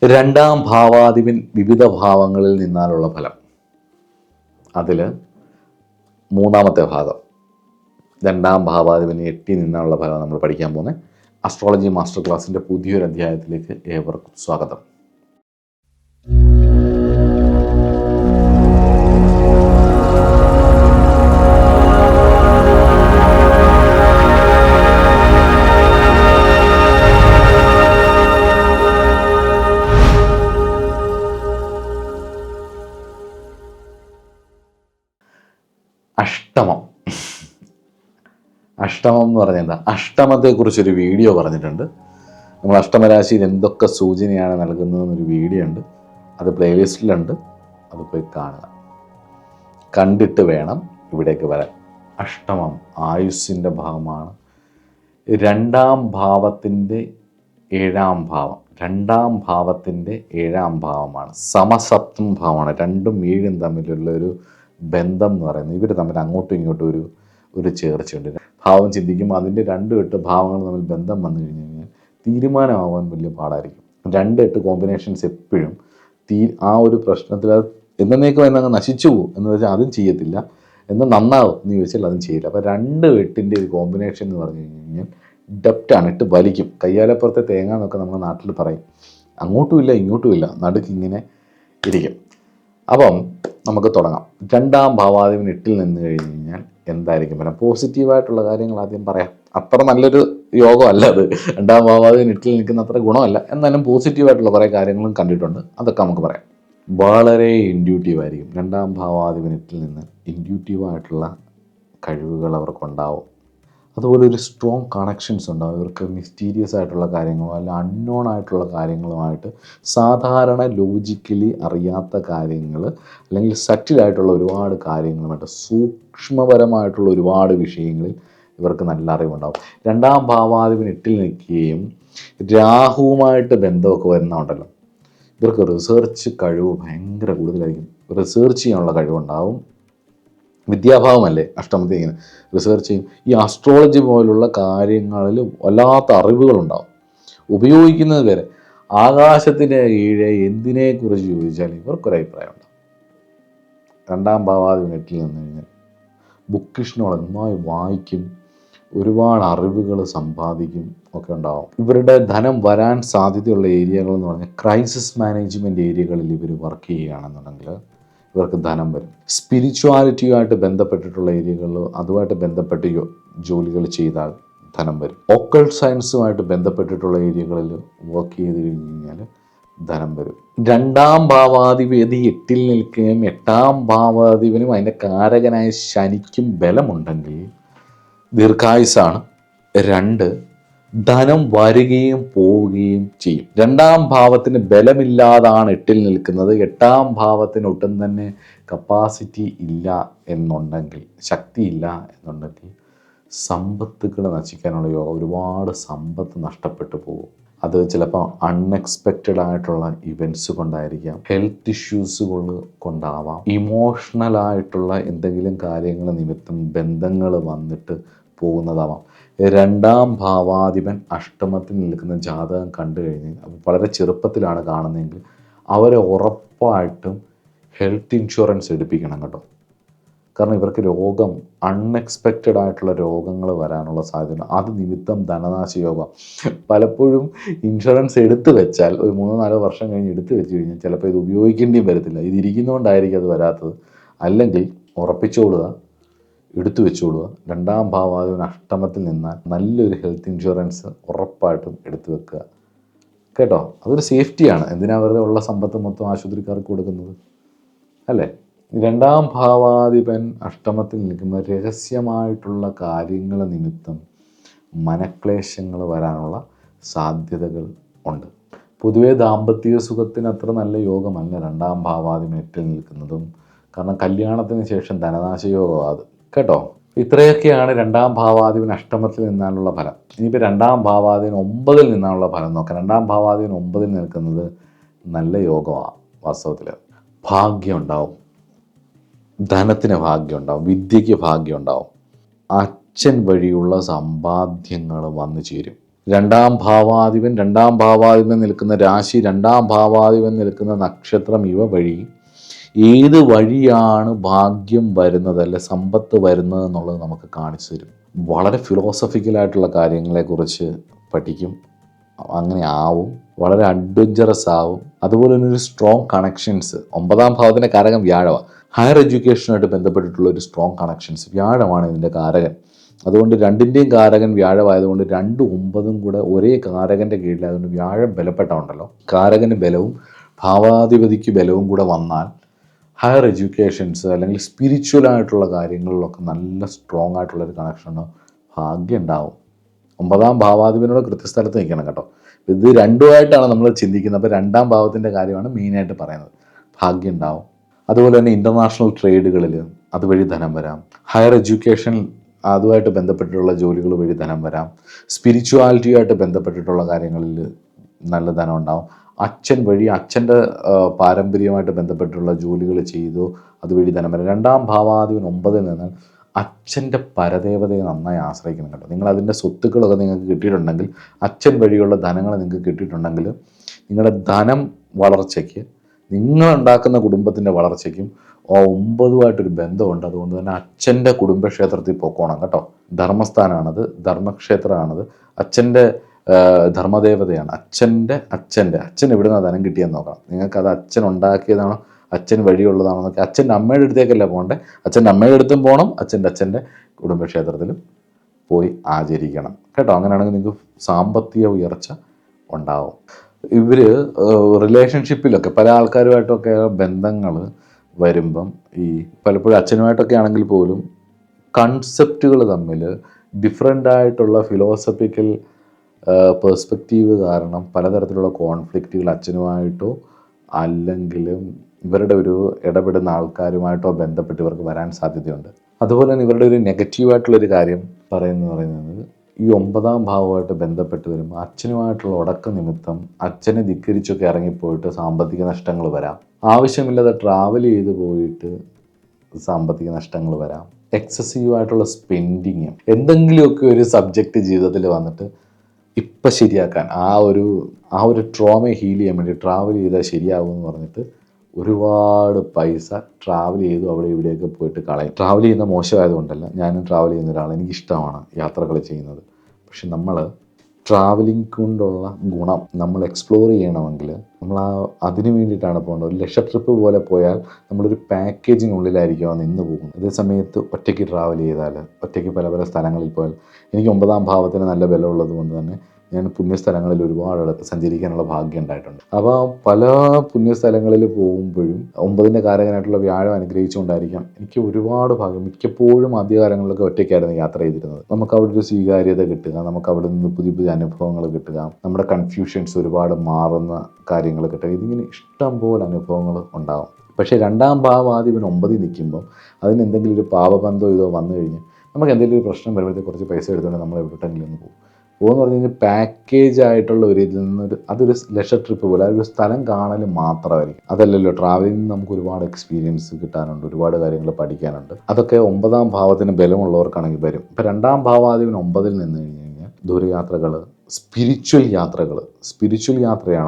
രണ്ടാം ഭാവാധിപൻ വിവിധ ഭാവങ്ങളിൽ നിന്നാലുള്ള ഫലം. അതിൽ മൂന്നാമത്തെ ഭാഗം രണ്ടാം ഭാവാധിപന് 8 നിന്നുള്ള ഫലം നമ്മൾ പഠിക്കാൻ പോകുന്നത്. അസ്ട്രോളജി മാസ്റ്റർ ക്ലാസ്സിൻ്റെ പുതിയൊരു അധ്യായത്തിലേക്ക് ഏവർക്കും സ്വാഗതം. അഷ്ടമം എന്ന് പറഞ്ഞാൽ എന്താ? അഷ്ടമത്തെക്കുറിച്ചൊരു വീഡിയോ പറഞ്ഞിട്ടുണ്ട്. നമ്മൾ അഷ്ടമരാശിയിൽ എന്തൊക്കെ സൂചനയാണ് നൽകുന്നതെന്നൊരു വീഡിയോ ഉണ്ട്. അത് പ്ലേലിസ്റ്റിലുണ്ട്. അത് പോയി കാണുക. കണ്ടിട്ട് വേണം ഇവിടേക്ക് വരാൻ. അഷ്ടമം ആയുസ്സിൻ്റെ ഭാവമാണ്. രണ്ടാം ഭാവത്തിൻ്റെ 7ാം ഭാവം. രണ്ടാം ഭാവത്തിൻ്റെ 7ാം ഭാവമാണ്. സമസപ്തം ഭാവമാണ്. 2ഉം 7ഉം തമ്മിലുള്ള ഒരു ബന്ധം എന്ന് പറയുന്നത്. ഇവർ തമ്മിൽ അങ്ങോട്ടും ഇങ്ങോട്ടും ഒരു ചേർച്ചയുണ്ട്. ഭാവം ചിന്തിക്കുമ്പോൾ അതിൻ്റെ 2-8 ഭാവങ്ങൾ തമ്മിൽ ബന്ധം വന്നു കഴിഞ്ഞ് കഴിഞ്ഞാൽ തീരുമാനമാവാൻ വലിയ പാടായിരിക്കും. 2-8 കോമ്പിനേഷൻസ് എപ്പോഴും ആ ഒരു പ്രശ്നത്തിൽ അത് എന്നേക്കും എന്നങ്ങ് നശിച്ചു പോകും എന്ന് വെച്ചാൽ അതും ചെയ്യത്തില്ല. എന്നാൽ നന്നാവും എന്ന് ചോദിച്ചാൽ അതും ചെയ്യില്ല. അപ്പോൾ 2-8 ഒരു കോമ്പിനേഷൻ എന്ന് പറഞ്ഞു കഴിഞ്ഞാൽ ഡെപ്റ്റാണ്. 8 വലിക്കും. കയ്യാലപ്പുറത്തെ തേങ്ങ എന്നൊക്കെ നമ്മുടെ നാട്ടിൽ പറയും. അങ്ങോട്ടും ഇല്ല ഇങ്ങോട്ടും ഇല്ല, നടുക്കിങ്ങനെ ഇരിക്കും. അപ്പം നമുക്ക് തുടങ്ങാം. രണ്ടാം ഭാവാധിപൻ 8-ൽ നിന്ന് കഴിഞ്ഞ് കഴിഞ്ഞാൽ എന്തായിരിക്കും ഫലം? പോസിറ്റീവായിട്ടുള്ള കാര്യങ്ങൾ ആദ്യം പറയാം. അത്ര നല്ലൊരു യോഗമല്ല അത്. രണ്ടാം ഭാവാധിപൻ 8-ൽ നിൽക്കുന്ന അത്ര ഗുണമല്ല. എന്നാലും പോസിറ്റീവായിട്ടുള്ള കുറേ കാര്യങ്ങളും കണ്ടിട്ടുണ്ട്. അതൊക്കെ നമുക്ക് പറയാം. വളരെ ഇൻഡ്യൂട്ടീവായിരിക്കും. രണ്ടാം ഭാവാധിപൻ 8-ൽ നിന്ന് ഇൻഡ്യൂട്ടീവായിട്ടുള്ള കഴിവുകൾ അവർക്കുണ്ടാവും. അതുപോലെ ഒരു സ്ട്രോങ് കണക്ഷൻസ് ഉണ്ടാവും. ഇവർക്ക് മിസ്റ്റീരിയസ് ആയിട്ടുള്ള കാര്യങ്ങളോ അല്ല അൺനോൺ ആയിട്ടുള്ള കാര്യങ്ങളുമായിട്ട് സാധാരണ ലോജിക്കലി അറിയാത്ത കാര്യങ്ങൾ അല്ലെങ്കിൽ സറ്റിലായിട്ടുള്ള ഒരുപാട് കാര്യങ്ങളുമായിട്ട് സൂക്ഷ്മപരമായിട്ടുള്ള ഒരുപാട് വിഷയങ്ങളിൽ ഇവർക്ക് നല്ല അറിവുണ്ടാവും. രണ്ടാം ഭാവാധിപൻ 8-ൽ നിൽക്കുകയും രാഹുവുമായിട്ട് ബന്ധമൊക്കെ വരുന്നുണ്ടല്ലോ, ഇവർക്ക് റിസർച്ച് കഴിവ് ഭയങ്കര കൂടുതലായിരിക്കും. റിസർച്ച് ചെയ്യാനുള്ള കഴിവുണ്ടാവും. വിദ്യാഭാവമല്ലേ അഷ്ടമത്തിൽ ഇങ്ങനെ റിസർച്ച് ചെയ്യും. ഈ ആസ്ട്രോളജി പോലുള്ള കാര്യങ്ങളിൽ വല്ലാത്ത അറിവുകളുണ്ടാവും. ഉപയോഗിക്കുന്നത് വരെ ആകാശത്തിൻ്റെ കീഴെ എന്തിനെക്കുറിച്ച് ചോദിച്ചാൽ ഇവർക്കൊരഭിപ്രായം ഉണ്ടാവും. രണ്ടാം ഭാവാധിപൻ 8-ൽ നിന്ന് കഴിഞ്ഞാൽ ബുക്കിഷ്നോട് നന്നായി വായിക്കും, ഒരുപാട് അറിവുകൾ സമ്പാദിക്കും ഒക്കെ ഉണ്ടാവും. ഇവരുടെ ധനം വരാൻ സാധ്യതയുള്ള ഏരിയകൾ എന്ന് പറഞ്ഞാൽ ക്രൈസിസ് മാനേജ്മെൻറ്റ് ഏരിയകളിൽ ഇവർ വർക്ക് ചെയ്യുകയാണെന്നുണ്ടെങ്കിൽ ഇവർക്ക് ധനം വരും. സ്പിരിച്വാലിറ്റിയുമായിട്ട് ബന്ധപ്പെട്ടിട്ടുള്ള ഏരിയകളിൽ അതുമായിട്ട് ബന്ധപ്പെട്ട് ജോലികൾ ചെയ്താൽ ധനം വരും. ഓക്കൾട്ട് സയൻസുമായിട്ട് ബന്ധപ്പെട്ടിട്ടുള്ള ഏരിയകളിൽ വർക്ക് ചെയ്ത് കഴിഞ്ഞ് കഴിഞ്ഞാൽ ധനം വരും. രണ്ടാം ഭാവാധിപതി 8-ൽ നിൽക്കുകയും 8ാം ഭാവാധിപനും അതിൻ്റെ കാരകനായ ശനിക്കും ബലമുണ്ടെങ്കിൽ ദീർഘായുസാണ്. 2 ധനം വരികയും പോവുകയും ചെയ്യും. രണ്ടാം ഭാവത്തിന് ബലമില്ലാതാണ് 8-ൽ നിൽക്കുന്നത്. 8ാം ഭാവത്തിന് ഒട്ടും തന്നെ കപ്പാസിറ്റി ഇല്ല എന്നുണ്ടെങ്കിൽ, ശക്തിയില്ല എന്നുണ്ടെങ്കിൽ സമ്പത്തുകൾ നശിക്കാനുള്ള യോഗം. ഒരുപാട് സമ്പത്ത് നഷ്ടപ്പെട്ടു പോകും. അത് ചിലപ്പോൾ അൺഎക്സ്പെക്റ്റഡ് ആയിട്ടുള്ള ഇവൻറ്റ്സ് കൊണ്ടായിരിക്കാം, ഹെൽത്ത് ഇഷ്യൂസുകൾ കൊണ്ടാവാം, ഇമോഷണലായിട്ടുള്ള എന്തെങ്കിലും കാര്യങ്ങൾ നിമിത്തം ബന്ധങ്ങൾ വന്നിട്ട് പോകുന്നതാവാം. രണ്ടാം ഭാവാധിപൻ അഷ്ടമത്തിൽ നിൽക്കുന്ന ജാതകം കണ്ടു കഴിഞ്ഞാൽ വളരെ ചെറുപ്പത്തിലാണ് കാണുന്നതെങ്കിൽ അവരെ ഉറപ്പായിട്ടും ഹെൽത്ത് ഇൻഷുറൻസ് എടുപ്പിക്കണം കേട്ടോ. കാരണം ഇവർക്ക് രോഗം, അൺഎക്സ്പെക്റ്റഡ് ആയിട്ടുള്ള രോഗങ്ങൾ വരാനുള്ള സാധ്യത. അത് നിമിത്തം ധനനാശയോഗം. പലപ്പോഴും ഇൻഷുറൻസ് എടുത്തു വെച്ചാൽ ഒരു 3-4 വർഷം കഴിഞ്ഞ് എടുത്തു വെച്ച് കഴിഞ്ഞാൽ ചിലപ്പോൾ ഇത് ഉപയോഗിക്കേണ്ടിയും വരത്തില്ല. ഇതിരിക്കുന്നതുകൊണ്ടായിരിക്കും അത് വരാത്തത്. അല്ലെങ്കിൽ ഉറപ്പിച്ചോളുക, എടുത്തു വെച്ചോളുക. രണ്ടാം ഭാവാധിപൻ അഷ്ടമത്തിൽ നിന്നാൽ നല്ലൊരു ഹെൽത്ത് ഇൻഷുറൻസ് ഉറപ്പായിട്ടും എടുത്തു വെക്കുക കേട്ടോ. അതൊരു സേഫ്റ്റിയാണ്. എന്തിനാ വെറുതെ ഉള്ള സമ്പത്ത് മൊത്തം ആശുപത്രിക്കാർക്ക് കൊടുക്കുന്നത്, അല്ലേ? രണ്ടാം ഭാവാധിപൻ അഷ്ടമത്തിൽ നിൽക്കുന്ന രഹസ്യമായിട്ടുള്ള കാര്യങ്ങൾ നിമിത്തം മനക്ലേശങ്ങൾ വരാനുള്ള സാധ്യതകൾ ഉണ്ട്. പൊതുവേ ദാമ്പത്യ സുഖത്തിന് അത്ര നല്ല യോഗമല്ല രണ്ടാം ഭാവാധിപൻ 8-ൽ നിൽക്കുന്നതും. കാരണം കല്യാണത്തിന് ശേഷം ധനനാശയോഗമാണ് അത് കേട്ടോ. ഇത്രയൊക്കെയാണ് രണ്ടാം ഭാവാധിപൻ അഷ്ടമത്തിൽ നിന്നാലുള്ള ഫലം. ഇനിയിപ്പോൾ രണ്ടാം ഭാവാധിപൻ 9-ൽ നിന്നാനുള്ള ഫലം നോക്കാം. രണ്ടാം ഭാവാധിപൻ 9-ൽ നിൽക്കുന്നത് നല്ല യോഗമാണ്. വാസ്തവത്തിൽ ഭാഗ്യം ഉണ്ടാവും, ധനത്തിന് ഭാഗ്യം ഉണ്ടാവും, വിദ്യയ്ക്ക് ഭാഗ്യം ഉണ്ടാവും, അച്ഛൻ വഴിയുള്ള സമ്പാദ്യങ്ങൾ വന്നു ചേരും. രണ്ടാം ഭാവാധിപൻ നിൽക്കുന്ന രാശി, രണ്ടാം ഭാവാധിപൻ നിൽക്കുന്ന നക്ഷത്രം, ഇവ വഴി ഏത് വഴിയാണ് ഭാഗ്യം വരുന്നത് അല്ലെ സമ്പത്ത് വരുന്നത് എന്നുള്ളത് നമുക്ക് കാണിച്ചു തരും. വളരെ ഫിലോസഫിക്കലായിട്ടുള്ള കാര്യങ്ങളെക്കുറിച്ച് പഠിക്കും, അങ്ങനെ ആവും, വളരെ അഡ്വഞ്ചറസ് ആവും. അതുപോലെ തന്നെ ഒരു സ്ട്രോങ് കണക്ഷൻസ്, 9ാം ഭാവത്തിൻ്റെ കാരകം വ്യാഴമാണ്. ഹയർ എഡ്യൂക്കേഷനുമായിട്ട് ബന്ധപ്പെട്ടിട്ടുള്ള ഒരു സ്ട്രോങ് കണക്ഷൻസ്, വ്യാഴമാണ് ഇതിൻ്റെ കാരകൻ. അതുകൊണ്ട് രണ്ടിൻ്റെയും കാരകൻ വ്യാഴമായതുകൊണ്ട് 2 9 കൂടെ ഒരേ കാരകൻ്റെ കീഴിലായതുകൊണ്ട് വ്യാഴം ബലപ്പെട്ടുണ്ടല്ലോ, കാരകന് ബലവും ഭാവാധിപതിക്ക് ബലവും കൂടെ വന്നാൽ ഹയർ എഡ്യൂക്കേഷൻസ് അല്ലെങ്കിൽ സ്പിരിച്വലായിട്ടുള്ള കാര്യങ്ങളിലൊക്കെ നല്ല സ്ട്രോങ് ആയിട്ടുള്ളൊരു കണക്ഷൻ ഉണ്ടാവും, ഭാഗ്യം ഉണ്ടാവും. 9ാം ഭാവാധിപനോട് കൃത്യസ്ഥലത്ത് നിൽക്കണം കേട്ടോ. ഇത് രണ്ടുമായിട്ടാണ് നമ്മൾ ചിന്തിക്കുന്നത്. അപ്പോൾ 2ാം ഭാവത്തിൻ്റെ കാര്യമാണ് മെയിനായിട്ട് പറയുന്നത്, ഭാഗ്യം ഉണ്ടാവും. അതുപോലെ തന്നെ ഇൻ്റർനാഷണൽ ട്രേഡുകളിൽ അതുവഴി ധനം വരാം, ഹയർ എഡ്യൂക്കേഷൻ അതുമായിട്ട് ബന്ധപ്പെട്ടിട്ടുള്ള ജോലികൾ വഴി ധനം വരാം, സ്പിരിച്വാലിറ്റിയുമായിട്ട് ബന്ധപ്പെട്ടിട്ടുള്ള കാര്യങ്ങളിൽ നല്ല ധനം ഉണ്ടാവും. അച്ഛൻ വഴി, അച്ഛൻ്റെ പാരമ്പര്യമായിട്ട് ബന്ധപ്പെട്ടുള്ള ജോലികൾ ചെയ്തു അതുവഴി ധനം വരാം. 2ാം ഭാവാധിപൻ 9ൽ നിന്നാൽ അച്ഛൻ്റെ പരദേവതയെ നന്നായി ആശ്രയിക്കണം കേട്ടോ. നിങ്ങൾ അതിൻ്റെ സ്വത്തുക്കളൊക്കെ നിങ്ങൾക്ക് കിട്ടിയിട്ടുണ്ടെങ്കിൽ, അച്ഛൻ വഴിയുള്ള ധനങ്ങൾ നിങ്ങൾക്ക് കിട്ടിയിട്ടുണ്ടെങ്കിൽ, നിങ്ങളുടെ ധനം വളർച്ചയ്ക്ക്, നിങ്ങളുണ്ടാക്കുന്ന കുടുംബത്തിൻ്റെ വളർച്ചയ്ക്കും 9 ബന്ധമുണ്ട്. അതുകൊണ്ട് തന്നെ അച്ഛൻ്റെ കുടുംബക്ഷേത്രത്തിൽ പോക്കോണം കേട്ടോ. ധർമ്മസ്ഥാനമാണത്, ധർമ്മക്ഷേത്രമാണത്, അച്ഛൻ്റെ ധർമ്മദേവതയാണ്. അച്ഛൻ എവിടെ നിന്നാണ് ധനം കിട്ടിയെന്ന് നോക്കണം. നിങ്ങൾക്കത് അച്ഛൻ ഉണ്ടാക്കിയതാണോ അച്ഛൻ വഴിയുള്ളതാണോ എന്നൊക്കെ. അച്ഛൻ്റെ അമ്മയുടെ അടുത്തേക്കല്ല പോകണ്ടേ, അച്ഛൻ്റെ അമ്മയുടെ അടുത്തും പോകണം, അച്ഛൻ്റെ കുടുംബക്ഷേത്രത്തിലും പോയി ആചരിക്കണം കേട്ടോ. അങ്ങനെയാണെങ്കിൽ നിങ്ങൾക്ക് സാമ്പത്തിക ഉയർച്ച ഉണ്ടാവും. ഇവർ റിലേഷൻഷിപ്പിലൊക്കെ പല ആൾക്കാരുമായിട്ടൊക്കെ ബന്ധങ്ങൾ വരുമ്പം, ഈ പലപ്പോഴും അച്ഛനുമായിട്ടൊക്കെ ആണെങ്കിൽ പോലും കൺസെപ്റ്റുകൾ തമ്മിൽ ഡിഫറെൻ്റ് ആയിട്ടുള്ള ഫിലോസഫിക്കൽ പേഴ്സ്പെക്റ്റീവ് കാരണം പലതരത്തിലുള്ള കോൺഫ്ലിക്റ്റുകൾ അച്ഛനുമായിട്ടോ അല്ലെങ്കിലും ഇവരുടെ ഒരു ഇടപെടുന്ന ആൾക്കാരുമായിട്ടോ ബന്ധപ്പെട്ട് ഇവർക്ക് വരാൻ സാധ്യതയുണ്ട്. അതുപോലെ തന്നെ ഇവരുടെ ഒരു നെഗറ്റീവായിട്ടുള്ളൊരു കാര്യം പറയുന്നത് ഈ 9ാം ഭാവമായിട്ട് ബന്ധപ്പെട്ട് വരുമ്പോൾ അച്ഛനുമായിട്ടുള്ള ഉടക്ക നിമിത്തം അച്ഛനെ ധിക്കരിച്ചൊക്കെ ഇറങ്ങിപ്പോയിട്ട് സാമ്പത്തിക നഷ്ടങ്ങൾ വരാം. ആവശ്യമില്ലാതെ ട്രാവൽ ചെയ്ത് പോയിട്ട് സാമ്പത്തിക നഷ്ടങ്ങൾ വരാം. എക്സസീവായിട്ടുള്ള സ്പെൻഡിങ്, എന്തെങ്കിലുമൊക്കെ ഒരു സബ്ജക്റ്റ് ജീവിതത്തിൽ വന്നിട്ട് ഇപ്പം ശരിയാക്കാൻ, ആ ഒരു ട്രോമയെ ഹീൽ ചെയ്യാൻ വേണ്ടി ട്രാവൽ ചെയ്താൽ ശരിയാകുമെന്ന് പറഞ്ഞിട്ട് ഒരുപാട് പൈസ ട്രാവൽ ചെയ്തു അവിടെ ഇവിടെയൊക്കെ പോയിട്ട് കളയും. ട്രാവൽ ചെയ്യുന്ന മോശമായതുകൊണ്ടല്ല, ഞാനും ട്രാവൽ ചെയ്യുന്ന ഒരാൾ, എനിക്കിഷ്ടമാണ് യാത്രകൾ ചെയ്യുന്നത്. പക്ഷെ നമ്മൾ ട്രാവലിംഗ് കൊണ്ടുള്ള ഗുണം നമ്മൾ എക്സ്പ്ലോർ ചെയ്യണമെങ്കിൽ നമ്മൾ അതിന് വേണ്ടിയിട്ടാണ് പോകേണ്ടത്. ഒരു ലക്ഷ ട്രിപ്പ് പോലെ പോയാൽ നമ്മളൊരു പാക്കേജിനുള്ളിലായിരിക്കും ആ നിന്ന് പോകുന്നത്. അതേ സമയത്ത് ഒറ്റയ്ക്ക് ട്രാവൽ ചെയ്താൽ, ഒറ്റയ്ക്ക് പല പല സ്ഥലങ്ങളിൽ പോയാൽ, എനിക്ക് 9ാം ഭാവത്തിന് നല്ല ബലമുള്ളത് കൊണ്ട് തന്നെ ഞാൻ പുണ്യസ്ഥലങ്ങളിൽ ഒരുപാട് സഞ്ചരിക്കാനുള്ള ഭാഗ്യം ഉണ്ടായിട്ടുണ്ട്. അപ്പോൾ പല പുണ്യസ്ഥലങ്ങളിൽ പോകുമ്പോഴും 9ൻ്റെ കാരകനായിട്ടുള്ള വ്യാഴം അനുഗ്രഹിച്ചുകൊണ്ടായിരിക്കാം എനിക്ക് ഒരുപാട് ഭാഗ്യം. മിക്കപ്പോഴും ആദ്യകാലങ്ങളിലൊക്കെ ഒറ്റയ്ക്കായിരുന്നു യാത്ര ചെയ്തിരുന്നത്. നമുക്ക് അവിടെ ഒരു സ്വീകാര്യത കിട്ടുക, നമുക്ക് അവിടെ നിന്ന് പുതിയ പുതിയ അനുഭവങ്ങൾ കിട്ടുക, നമ്മുടെ കൺഫ്യൂഷൻസ് ഒരുപാട് മാറുന്ന കാര്യങ്ങൾ കിട്ടുക, ഇതിങ്ങനെ ഇഷ്ടം പോലെ അനുഭവങ്ങൾ ഉണ്ടാകും. പക്ഷേ 2ാം ഭാവാധിപൻ 9ൽ നിൽക്കുമ്പോൾ അതിന് എന്തെങ്കിലും ഒരു പാപബന്ധമോ ഇതോ വന്നു കഴിഞ്ഞ് നമുക്ക് എന്തെങ്കിലും ഒരു പ്രശ്നം വരുമ്പോഴത്തേക്ക് കുറച്ച് പൈസ എടുത്തുകൊണ്ട് നമ്മൾ എവിടെയെങ്കിലും ഒന്ന് പോകും. പോകുമെന്ന് പറഞ്ഞു കഴിഞ്ഞാൽ പാക്കേജ് ആയിട്ടുള്ള ഒരു ഇതിൽ നിന്നൊരു അതൊരു ലക്ഷ ട്രിപ്പ് പോലെ അതൊരു സ്ഥലം കാണൽ മാത്രമായിരിക്കും. അതല്ലല്ലോ, ട്രാവലിംഗ് നമുക്ക് ഒരുപാട് എക്സ്പീരിയൻസ് കിട്ടാനുണ്ട്, ഒരുപാട് കാര്യങ്ങൾ പഠിക്കാനുണ്ട്. അതൊക്കെ 9ാം ഭാവത്തിന് ബലമുള്ളവർക്കാണെങ്കിൽ വരും. ഇപ്പം 2ാം ഭാവാധിപൻ 9ൽ നിന്ന് കഴിഞ്ഞ് കഴിഞ്ഞാൽ ദൂരയാത്രകൾ, സ്പിരിച്വൽ യാത്രയാണ്.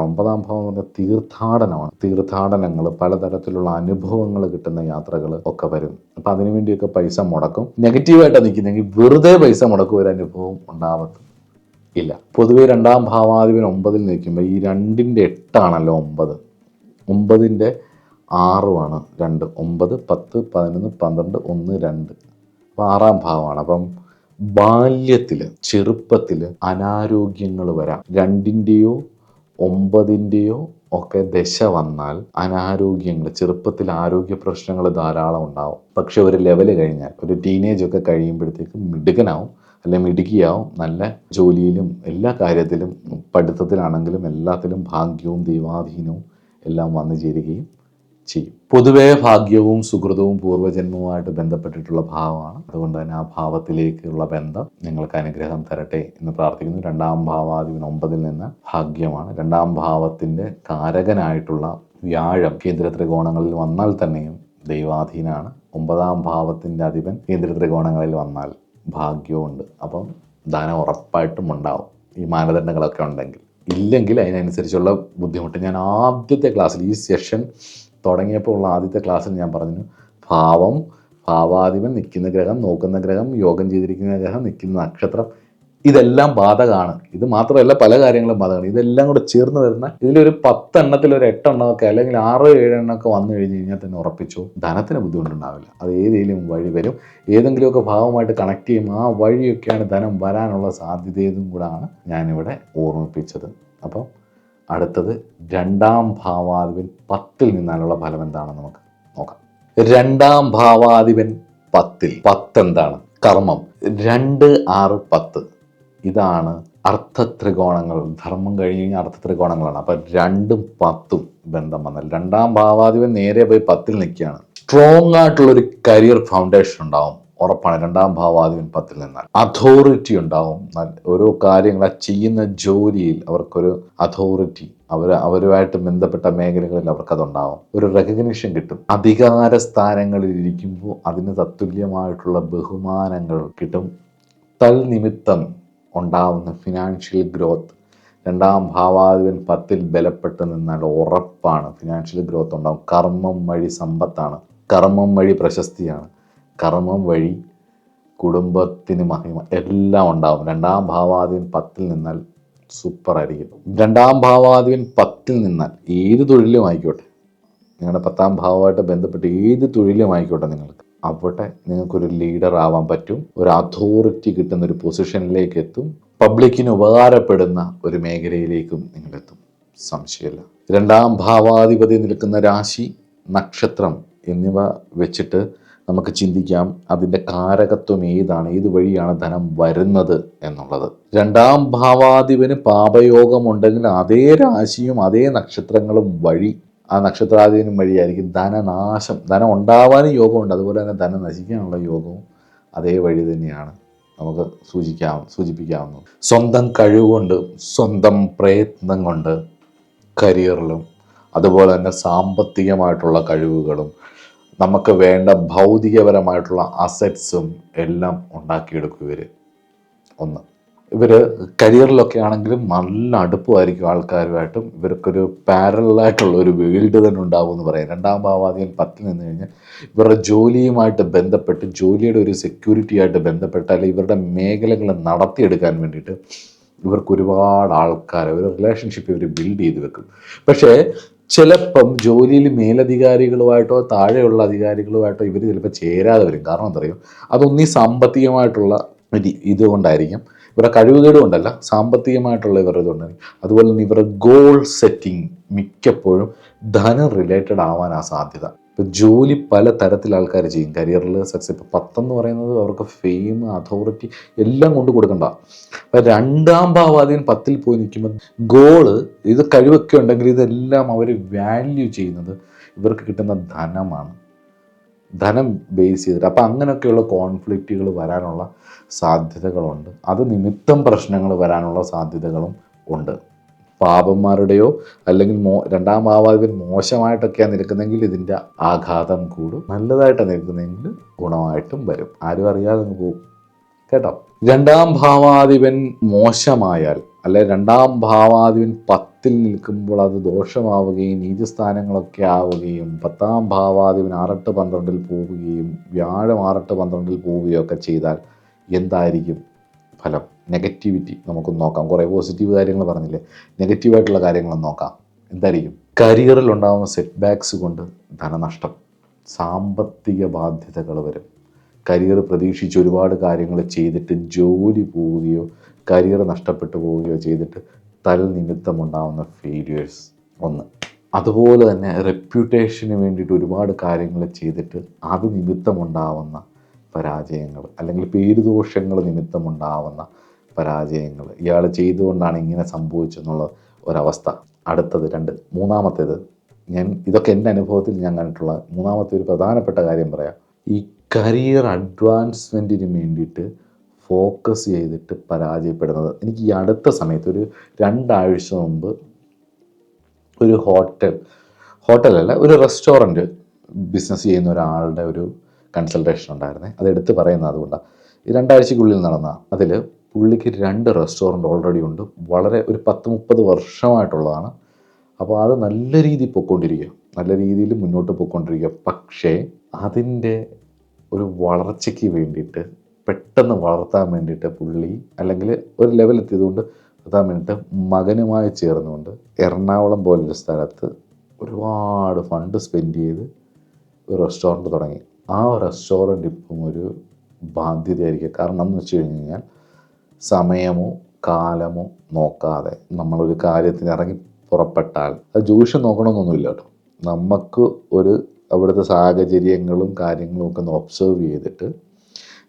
9ാം ഭാവം എന്ന് പറഞ്ഞാൽ തീർത്ഥാടനമാണ്. തീർത്ഥാടനങ്ങൾ, പലതരത്തിലുള്ള അനുഭവങ്ങൾ കിട്ടുന്ന യാത്രകൾ ഒക്കെ വരും. അപ്പം അതിനുവേണ്ടിയൊക്കെ പൈസ മുടക്കും. നെഗറ്റീവായിട്ടാണ് നിൽക്കുന്നെങ്കിൽ വെറുതെ പൈസ മുടക്കും, ഒരു അനുഭവം ഉണ്ടാവത്തും ഇല്ല. പൊതുവെ 2ാം ഭാവാധിപൻ 9ൽ നിൽക്കുമ്പോൾ ഈ 2ൻ്റെ 8ആണല്ലോ 9, 9ൻ്റെ 6 2, 9, 10, 11, 12, 1, 2. അപ്പം 6ാം ഭാവമാണ്. അപ്പം ബാല്യത്തിൽ, ചെറുപ്പത്തിൽ അനാരോഗ്യങ്ങൾ വരാം. 2ൻ്റെയോ 9ൻ്റെയോ ഒക്കെ ദശ വന്നാൽ അനാരോഗ്യങ്ങൾ, ചെറുപ്പത്തിൽ ആരോഗ്യ പ്രശ്നങ്ങൾ ധാരാളം ഉണ്ടാവും. പക്ഷെ ഒരു ലെവൽ കഴിഞ്ഞാൽ, ഒരു ടീനേജ് ഒക്കെ കഴിയുമ്പോഴത്തേക്കും മിടുക്കനാവും, അല്ലെങ്കിൽ മിടുക്കിയാവും. നല്ല ജോലിയിലും എല്ലാ കാര്യത്തിലും, പഠിത്തത്തിലാണെങ്കിലും എല്ലാത്തിലും ഭാഗ്യവും ദൈവാധീനവും എല്ലാം വന്നു ചേരുകയും ചെയ്യും. പൊതുവേ ഭാഗ്യവും സുഹൃതവും പൂർവ്വജന്മവുമായിട്ട് ബന്ധപ്പെട്ടിട്ടുള്ള ഭാവമാണ്. അതുകൊണ്ട് തന്നെ ആ ഭാവത്തിലേക്കുള്ള ബന്ധം നിങ്ങൾക്ക് അനുഗ്രഹം തരട്ടെ എന്ന് പ്രാർത്ഥിക്കുന്നു. 2ാം ഭാവാധിപൻ 9ൽ നിന്ന് ഭാഗ്യമാണ്. 2ാം ഭാവത്തിൻ്റെ കാരകനായിട്ടുള്ള വ്യാഴം കേന്ദ്ര ത്രികോണങ്ങളിൽ വന്നാൽ തന്നെയും ദൈവാധീനമാണ്. 9ാം ഭാവത്തിൻ്റെ അധിപൻ കേന്ദ്ര ത്രികോണങ്ങളിൽ വന്നാൽ ഭാഗ്യമുണ്ട്. അപ്പം ധനം ഉറപ്പായിട്ടും ഉണ്ടാവും. ഈ മാനദണ്ഡങ്ങളൊക്കെ ഉണ്ടെങ്കിൽ. ഇല്ലെങ്കിൽ അതിനനുസരിച്ചുള്ള ബുദ്ധിമുട്ട്. ഞാൻ ആദ്യത്തെ ക്ലാസ്സിൽ, ഈ സെഷൻ തുടങ്ങിയപ്പോൾ ഉള്ള ആദ്യത്തെ ക്ലാസ്സിൽ ഞാൻ പറഞ്ഞു, ഭാവം, ഭാവാധിപൻ, നിൽക്കുന്ന ഗ്രഹം, നോക്കുന്ന ഗ്രഹം, യോഗം ചെയ്തിരിക്കുന്ന ഗ്രഹം, നിൽക്കുന്ന നക്ഷത്രം, ഇതെല്ലാം ബാധകമാണ്. ഇത് മാത്രമല്ല പല കാര്യങ്ങളും ബാധകമാണ്. ഇതെല്ലാം കൂടെ ചേർന്ന് വരുന്ന ഇതിലൊരു 10 എണ്ണത്തിൽ ഒരു 8 എണ്ണമൊക്കെ അല്ലെങ്കിൽ 6-7 എണ്ണമൊക്കെ വന്നു കഴിഞ്ഞ് കഴിഞ്ഞാൽ തന്നെ ഉറപ്പിച്ചു ധനത്തിന് ബുദ്ധിമുട്ടുണ്ടാവില്ല. അത് ഏതെങ്കിലും വഴി വരും. ഏതെങ്കിലുമൊക്കെ ഭാവമായിട്ട് കണക്ട് ചെയ്യും. ആ വഴിയൊക്കെയാണ് ധനം വരാനുള്ള സാധ്യതയും കൂടാണ് ഞാനിവിടെ ഓർമ്മിപ്പിച്ചത്. അപ്പം അടുത്തത് 2ാം ഭാവാധിപൻ 10ൽ നിന്നാലുള്ള ഫലം എന്താണെന്ന് നമുക്ക് നോക്കാം. 2ാം ഭാവാധിപൻ 10ൽ. 10 എന്താണ്? കർമ്മം. 2, 6, 10 ഇതാണ് അർത്ഥത്രികോണങ്ങൾ. ധർമ്മം കഴിഞ്ഞ് കഴിഞ്ഞാൽ അർത്ഥത്രികോണങ്ങളാണ്. അപ്പം 2ഉം 10ഉം ബന്ധം വന്നാൽ 2ാം ഭാവാധിപൻ നേരെ പോയി 10ൽ നിൽക്കുകയാണ്. സ്ട്രോങ് ആയിട്ടുള്ളൊരു കരിയർ ഫൗണ്ടേഷൻ ഉണ്ടാവും, ഉറപ്പാണ്. 2ാം ഭാവാധിപൻ 10ൽ നിന്നാൽ അതോറിറ്റി ഉണ്ടാവും. ഓരോ കാര്യങ്ങൾ ചെയ്യുന്ന ജോലിയിൽ അവർക്കൊരു അതോറിറ്റി, അവരുമായിട്ട് ബന്ധപ്പെട്ട മേഖലകളിൽ അവർക്കതുണ്ടാവും. ഒരു റെക്കഗ്നിഷൻ കിട്ടും. അധികാര സ്ഥാനങ്ങളിൽ ഇരിക്കുമ്പോൾ അതിന് തത്തുല്യമായിട്ടുള്ള ബഹുമാനങ്ങൾ കിട്ടും. തൽനിമിത്തം ഉണ്ടാവുന്ന ഫിനാൻഷ്യൽ ഗ്രോത്ത് 2ാം ഭാവാധിപൻ 10ൽ ബലപ്പെട്ട് നിന്നാൽ ഉറപ്പാണ് ഫിനാൻഷ്യൽ ഗ്രോത്ത് ഉണ്ടാവും. കർമ്മം വഴി സമ്പത്താണ്, കർമ്മം വഴി പ്രശസ്തിയാണ്, കർമ്മം വഴി കുടുംബത്തിന് മഹിമ എല്ലാം ഉണ്ടാവും. 2ാം ഭാവാധിപൻ 10ൽ നിന്നാൽ സൂപ്പറായിരിക്കും. 2ാം ഭാവാധിപൻ 10ൽ നിന്നാൽ ഏത് തൊഴിലും ആയിക്കോട്ടെ, നിങ്ങളുടെ 10ാം ഭാവമായിട്ട് ബന്ധപ്പെട്ട് ഏത് തൊഴിലും ആയിക്കോട്ടെ, നിങ്ങൾക്ക് അവിടെ നിങ്ങൾക്കൊരു ലീഡർ ആവാൻ പറ്റും. ഒരു അതോറിറ്റി കിട്ടുന്ന ഒരു പൊസിഷനിലേക്ക് എത്തും. പബ്ലിക്കിന് ഉപകാരപ്പെടുന്ന ഒരു മേഖലയിലേക്കും നിങ്ങളെത്തും, സംശയമില്ല. 2ാം ഭാവാധിപതി നിൽക്കുന്ന രാശി, നക്ഷത്രം എന്നിവ വെച്ചിട്ട് നമുക്ക് ചിന്തിക്കാം അതിൻ്റെ കാരകത്വം ഏതാണ്, ഏത് വഴിയാണ് ധനം വരുന്നത് എന്നുള്ളത്. 2ാം ഭാവാധിപന് പാപയോഗമുണ്ടെങ്കിൽ അതേ രാശിയും അതേ നക്ഷത്രങ്ങളും വഴി, ആ നക്ഷത്രാധിപനും വഴിയായിരിക്കും ധനനാശം. ധനം ഉണ്ടാവാനും യോഗമുണ്ട്, അതുപോലെ തന്നെ ധനം നശിക്കാനുള്ള യോഗവും അതേ വഴി തന്നെയാണ് നമുക്ക് സൂചിപ്പിക്കാവുന്നത്. സ്വന്തം കഴിവുകൊണ്ട്, സ്വന്തം പ്രയത്നം കൊണ്ട് കരിയറിലും അതുപോലെ തന്നെ സാമ്പത്തികമായിട്ടുള്ള കഴിവുകളും നമുക്ക് വേണ്ട ഭൗതികപരമായിട്ടുള്ള അസറ്റ്സും എല്ലാം ഉണ്ടാക്കിയെടുക്കും ഇവർ. ഇവർ കരിയറിലൊക്കെ ആണെങ്കിലും നല്ല അടുപ്പമായിരിക്കും ആൾക്കാരുമായിട്ടും. ഇവർക്കൊരു പാരലായിട്ടുള്ള ഒരു വേൾഡ് തന്നെ ഉണ്ടാവും എന്ന് പറയാം. 2ാം ഭാവാധിപൻ 10ൽ നിന്ന് കഴിഞ്ഞാൽ ഇവരുടെ ജോലിയുമായിട്ട് ബന്ധപ്പെട്ട്, ജോലിയുടെ ഒരു സെക്യൂരിറ്റി ആയിട്ട് ബന്ധപ്പെട്ട്, അല്ലെങ്കിൽ ഇവരുടെ മേഖലകൾ നടത്തിയെടുക്കാൻ വേണ്ടിയിട്ട് ഇവർക്ക് ഒരുപാട് ആൾക്കാരെ, ഒരു റിലേഷൻഷിപ്പ് ഇവർ ബിൽഡ് ചെയ്ത് വെക്കും. പക്ഷേ ചിലപ്പം ജോലിയിൽ മേലധികാരികളുമായിട്ടോ താഴെയുള്ള അധികാരികളുമായിട്ടോ ഇവർ ചിലപ്പോൾ ചേരാതെ വരും. കാരണം എന്താ പറയുക, അതൊന്നീ സാമ്പത്തികമായിട്ടുള്ള ഇതുകൊണ്ടായിരിക്കും, ഇവരുടെ കഴിവുകേട് കൊണ്ടല്ല, സാമ്പത്തികമായിട്ടുള്ള ഇവരുടെ ഇതുകൊണ്ടായിരിക്കും. അതുപോലെ തന്നെ ഇവരുടെ ഗോൾ സെറ്റിംഗ് മിക്കപ്പോഴും ധനം റിലേറ്റഡ് ആവാനാണ് സാധ്യത. ഇപ്പോൾ ജോലി പല തരത്തിൽ ആൾക്കാർ ചെയ്യും കരിയറിൽ സക്സസ്. ഇപ്പോൾ 10 എന്ന് പറയുന്നത് അവർക്ക് ഫെയിം, അതോറിറ്റി എല്ലാം കൊണ്ട് കൊടുക്കണ്ട. അപ്പം 2ാം ഭാവാധിപൻ 10ൽ പോയി നിൽക്കുമ്പോൾ ഗോള്, ഇത് കഴിവൊക്കെ ഉണ്ടെങ്കിൽ ഇതെല്ലാം അവർ വാല്യൂ ചെയ്യുന്നത് ഇവർക്ക് കിട്ടുന്ന ധനമാണ്, ധനം ബേസ് ചെയ്തിട്ട്. അപ്പം അങ്ങനെയൊക്കെയുള്ള കോൺഫ്ലിക്റ്റുകൾ വരാനുള്ള സാധ്യതകളുണ്ട്. അത് നിമിത്തം പ്രശ്നങ്ങൾ വരാനുള്ള സാധ്യതകളും ഉണ്ട്. പാപന്മാരുടെയോ അല്ലെങ്കിൽ 2ാം ഭാവാധിപൻ മോശമായിട്ടൊക്കെയാണ് നിൽക്കുന്നതെങ്കിൽ ഇതിൻ്റെ ആഘാതം കൂടും. നല്ലതായിട്ടാണ് നിൽക്കുന്നതെങ്കിൽ ഗുണമായിട്ടും വരും. ആരും അറിയാതെ അങ്ങ് പോകും കേട്ടോ. 2ാം ഭാവാധിപൻ മോശമായാൽ, അല്ലെ 2ാം ഭാവാധിപൻ 10ൽ നിൽക്കുമ്പോൾ അത് ദോഷമാവുകയും നീചസ്ഥാനങ്ങളൊക്കെ ആവുകയും 10ാം ഭാവാധിപൻ 6-8-12 പോവുകയും വ്യാഴം 6-8-12 പോവുകയും ഒക്കെ ചെയ്താൽ എന്തായിരിക്കും ഫലം? നെഗറ്റിവിറ്റി നമുക്കൊന്ന് നോക്കാം. കുറേ പോസിറ്റീവ് കാര്യങ്ങൾ പറഞ്ഞില്ലേ, നെഗറ്റീവായിട്ടുള്ള കാര്യങ്ങളൊന്ന് നോക്കാം. എന്തായിരിക്കും? കരിയറിൽ ഉണ്ടാകുന്ന സെറ്റ് ബാക്സ് കൊണ്ട് ധനനഷ്ടം, സാമ്പത്തിക ബാധ്യതകൾ വരും. കരിയർ പ്രതീക്ഷിച്ച് ഒരുപാട് കാര്യങ്ങൾ ചെയ്തിട്ട് ജോലി പോവുകയോ കരിയർ നഷ്ടപ്പെട്ടു പോവുകയോ ചെയ്തിട്ട് തൽനിമിത്തമുണ്ടാകുന്ന ഫെയിലിയേഴ്സ് ഒന്ന്. അതുപോലെ തന്നെ റെപ്യൂട്ടേഷന് വേണ്ടിയിട്ട് ഒരുപാട് കാര്യങ്ങൾ ചെയ്തിട്ട് അത് നിമിത്തമുണ്ടാവുന്ന പരാജയങ്ങൾ, അല്ലെങ്കിൽ പേരുദോഷങ്ങൾ നിമിത്തമുണ്ടാവുന്ന പരാജയങ്ങൾ. ഇയാൾ ചെയ്തുകൊണ്ടാണ് ഇങ്ങനെ സംഭവിച്ചെന്നുള്ള ഒരവസ്ഥ. അടുത്തത് 2. മൂന്നാമത്തേത്, ഇതൊക്കെ എൻ്റെ അനുഭവത്തിൽ ഞാൻ കണ്ടിട്ടുള്ള മൂന്നാമത്തെ ഒരു പ്രധാനപ്പെട്ട കാര്യം പറയാം. ഈ കരിയർ അഡ്വാൻസ്മെൻറ്റിന് വേണ്ടിയിട്ട് ഫോക്കസ് ചെയ്തിട്ട് പരാജയപ്പെടുന്നത്. എനിക്ക് ഈ അടുത്ത സമയത്ത് ഒരു 2 ആഴ്ച മുമ്പ് ഒരു ഹോട്ടലല്ല ഒരു റെസ്റ്റോറൻറ്റ് ബിസിനസ് ചെയ്യുന്ന ഒരാളുടെ ഒരു കൺസൾട്ടേഷൻ ഉണ്ടായിരുന്നേ. അതെടുത്ത് പറയുന്നത് അതുകൊണ്ടാണ്. ഈ 2 ആഴ്ചയ്ക്കുള്ളിൽ നടന്ന അതിൽ പുള്ളിക്ക് 2 റെസ്റ്റോറൻറ്റ് ഓൾറെഡി ഉണ്ട്. വളരെ ഒരു 10-30 വർഷമായിട്ടുള്ളതാണ്. അപ്പോൾ അത് നല്ല രീതിയിൽ പൊയ്ക്കൊണ്ടിരിക്കുക, നല്ല രീതിയിൽ മുന്നോട്ട് പോയിക്കൊണ്ടിരിക്കുക. പക്ഷേ അതിൻ്റെ ഒരു വളർച്ചയ്ക്ക് വേണ്ടിയിട്ട്, പെട്ടെന്ന് വളർത്താൻ വേണ്ടിയിട്ട് പുള്ളി, അല്ലെങ്കിൽ ഒരു ലെവലെത്തിയതുകൊണ്ട് വളർത്താൻ വേണ്ടിയിട്ട് മകനുമായി ചേർന്നുകൊണ്ട് എറണാകുളം പോലൊരു സ്ഥലത്ത് ഒരുപാട് ഫണ്ട് സ്പെൻഡ് ചെയ്ത് ഒരു റെസ്റ്റോറൻറ്റ് തുടങ്ങി. ആ റെസ്റ്റോറൻറ്റ് ഇപ്പം ഒരു ബാധ്യതയായിരിക്കും. കാരണം എന്ന് വെച്ച് കഴിഞ്ഞ് കഴിഞ്ഞാൽ സമയമോ കാലമോ നോക്കാതെ നമ്മളൊരു കാര്യത്തിന് ഇറങ്ങി പുറപ്പെട്ടാൽ അത് ജോഷ്യം നോക്കണമെന്നൊന്നുമില്ല കേട്ടോ. നമുക്ക് ഒരു അവിടുത്തെ സാഹചര്യങ്ങളും കാര്യങ്ങളും ഒക്കെ ഒന്ന് ഒബ്സർവ് ചെയ്തിട്ട്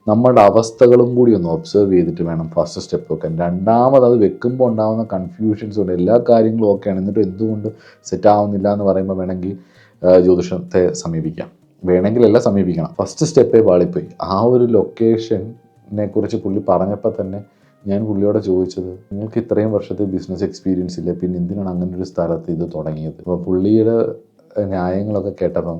നമ്മുടെ അവസ്ഥകളും കൂടി ഒന്ന് ഒബ്സർവ് ചെയ്തിട്ട് വേണം ഫസ്റ്റ് സ്റ്റെപ്പ് വെക്കാൻ. രണ്ടാമത് അത് വെക്കുമ്പോൾ ഉണ്ടാകുന്ന കൺഫ്യൂഷൻസ് ഉണ്ട്. എല്ലാ കാര്യങ്ങളും ഓക്കെയാണ്, എന്നിട്ട് എന്തുകൊണ്ട് സെറ്റാവുന്നില്ല എന്ന് പറയുമ്പോൾ വേണമെങ്കിൽ ജ്യോതിഷത്തെ സമീപിക്കാം, വേണമെങ്കിലല്ല സമീപിക്കണം. ഫസ്റ്റ് സ്റ്റെപ്പേ പാളിപ്പോയി. ആ ഒരു ലൊക്കേഷനെ കുറിച്ച് പുള്ളി പറഞ്ഞപ്പോൾ തന്നെ ഞാൻ പുള്ളിയോട് ചോദിച്ചത്, നിങ്ങൾക്ക് ഇത്രയും വർഷത്തെ ബിസിനസ് എക്സ്പീരിയൻസ് ഇല്ല, പിന്നെ എന്തിനാണ് അങ്ങനെ ഒരു സ്ഥലത്ത് ഇത് തുടങ്ങിയത്? അപ്പോൾ പുള്ളിയുടെ ന്യായങ്ങളൊക്കെ കേട്ടപ്പം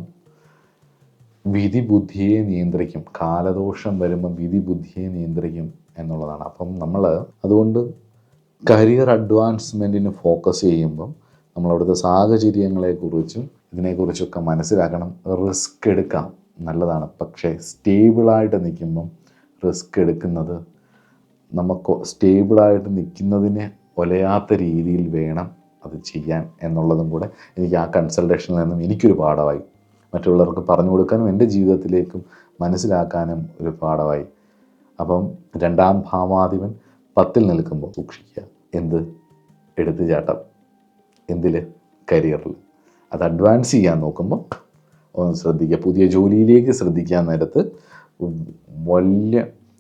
വിധി ബുദ്ധിയെ നിയന്ത്രിക്കും, കാലദോഷം വരുമ്പം വിധി ബുദ്ധിയെ നിയന്ത്രിക്കും എന്നുള്ളതാണ്. അപ്പം നമ്മൾ അതുകൊണ്ട് കരിയർ അഡ്വാൻസ്മെൻറ്റിന് ഫോക്കസ് ചെയ്യുമ്പം നമ്മളവിടുത്തെ സാഹചര്യങ്ങളെക്കുറിച്ചും ഇതിനെക്കുറിച്ചൊക്കെ മനസ്സിലാക്കണം. റിസ്ക് എടുക്കാം, നല്ലതാണ്. പക്ഷേ സ്റ്റേബിളായിട്ട് നിൽക്കുമ്പം റിസ്ക് എടുക്കുന്നത് നമുക്ക് സ്റ്റേബിളായിട്ട് നിൽക്കുന്നതിനെ ഒലയാത്ത രീതിയിൽ വേണം അത് ചെയ്യാൻ എന്നുള്ളതും കൂടെ എനിക്ക് ആ കൺസൾട്ടേഷനിൽ നിന്നും എനിക്കൊരു പാഠമായി. മറ്റുള്ളവർക്ക് പറഞ്ഞു കൊടുക്കാനും എൻ്റെ ജീവിതത്തിലേക്കും മനസ്സിലാക്കാനും ഒരു പാഠമായി. അപ്പം 2-ാം ഭാവാധിപൻ 10-ൽ നിൽക്കുമ്പോൾ സൂക്ഷിക്കുക. എന്ത്? എടുത്തുചാട്ടം. എന്തിൽ? കരിയറിൽ. അത് അഡ്വാൻസ് ചെയ്യാൻ നോക്കുമ്പോൾ ഒന്ന് ശ്രദ്ധിക്കുക. പുതിയ ജോലിയിലേക്ക് ശ്രദ്ധിക്കാൻ നേരത്ത്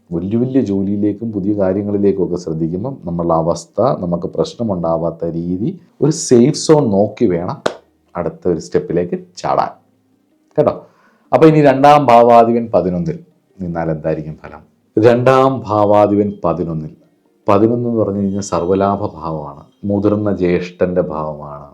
വലിയ ജോലിയിലേക്കും പുതിയ കാര്യങ്ങളിലേക്കും ഒക്കെ ശ്രദ്ധിക്കുമ്പം നമ്മളുടെ അവസ്ഥ, നമുക്ക് പ്രശ്നമുണ്ടാവാത്ത രീതി, ഒരു സേഫ് സോൺ നോക്കി വേണം അടുത്ത ഒരു സ്റ്റെപ്പിലേക്ക് ചാടാൻ, കേട്ടോ. അപ്പോൾ ഇനി 2-ാം ഭാവാധിപൻ 11-ൽ നിന്നാൽ എന്തായിരിക്കും ഫലം? 2-ാം ഭാവാധിപൻ 11-ൽ. 11 എന്ന് പറഞ്ഞു കഴിഞ്ഞാൽ സർവ്വലാഭ ഭാവമാണ്, മുതിർന്ന ജ്യേഷ്ഠൻ്റെ ഭാവമാണ്,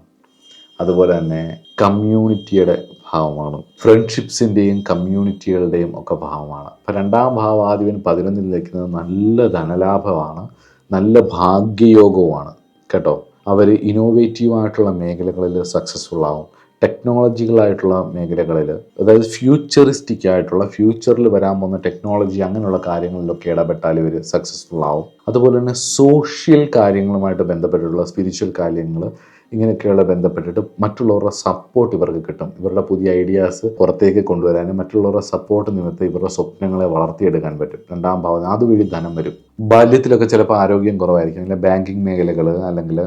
അതുപോലെ തന്നെ കമ്മ്യൂണിറ്റിയുടെ ഭാവമാണ്, ഫ്രണ്ട്ഷിപ്സിൻ്റെയും കമ്മ്യൂണിറ്റികളുടെയും ഒക്കെ ഭാവമാണ്. അപ്പോൾ 2-ാം ഭാവാധിപൻ 11-ൽ നിൽക്കുന്നത് നല്ല ധനലാഭമാണ്, നല്ല ഭാഗ്യയോഗവുമാണ്, കേട്ടോ. അവർ ഇന്നോവേറ്റീവായിട്ടുള്ള മേഖലകളിൽ സക്സസ്ഫുൾ ആവും. ടെക്നോളജികളായിട്ടുള്ള മേഖലകളിൽ, അതായത് ഫ്യൂച്ചറിസ്റ്റിക് ആയിട്ടുള്ള ഫ്യൂച്ചറിൽ വരാൻ പോകുന്ന ടെക്നോളജി അങ്ങനെയുള്ള കാര്യങ്ങളിലൊക്കെ ഇടപെട്ടാൽ ഇവർ സക്സസ്ഫുൾ ആവും. അതുപോലെ തന്നെ സോഷ്യൽ കാര്യങ്ങളുമായിട്ട് ബന്ധപ്പെട്ടിട്ടുള്ള സ്പിരിച്വൽ കാര്യങ്ങൾ ഇങ്ങനെയൊക്കെയുള്ള ബന്ധപ്പെട്ടിട്ട് മറ്റുള്ളവരുടെ സപ്പോർട്ട് ഇവർക്ക് കിട്ടും. ഇവരുടെ പുതിയ ഐഡിയാസ് പുറത്തേക്ക് കൊണ്ടുവരാനും മറ്റുള്ളവരുടെ സപ്പോർട്ട് നിമിത്തം ഇവരുടെ സ്വപ്നങ്ങളെ വളർത്തിയെടുക്കാൻ പറ്റും. 2-ാം ഭാവം അതുവഴി ധനം വരും. ബാല്യത്തിലൊക്കെ ചിലപ്പോൾ ആരോഗ്യം കുറവായിരിക്കും, അല്ലെങ്കിൽ ബാങ്കിങ് മേഖലകൾ, അല്ലെങ്കിൽ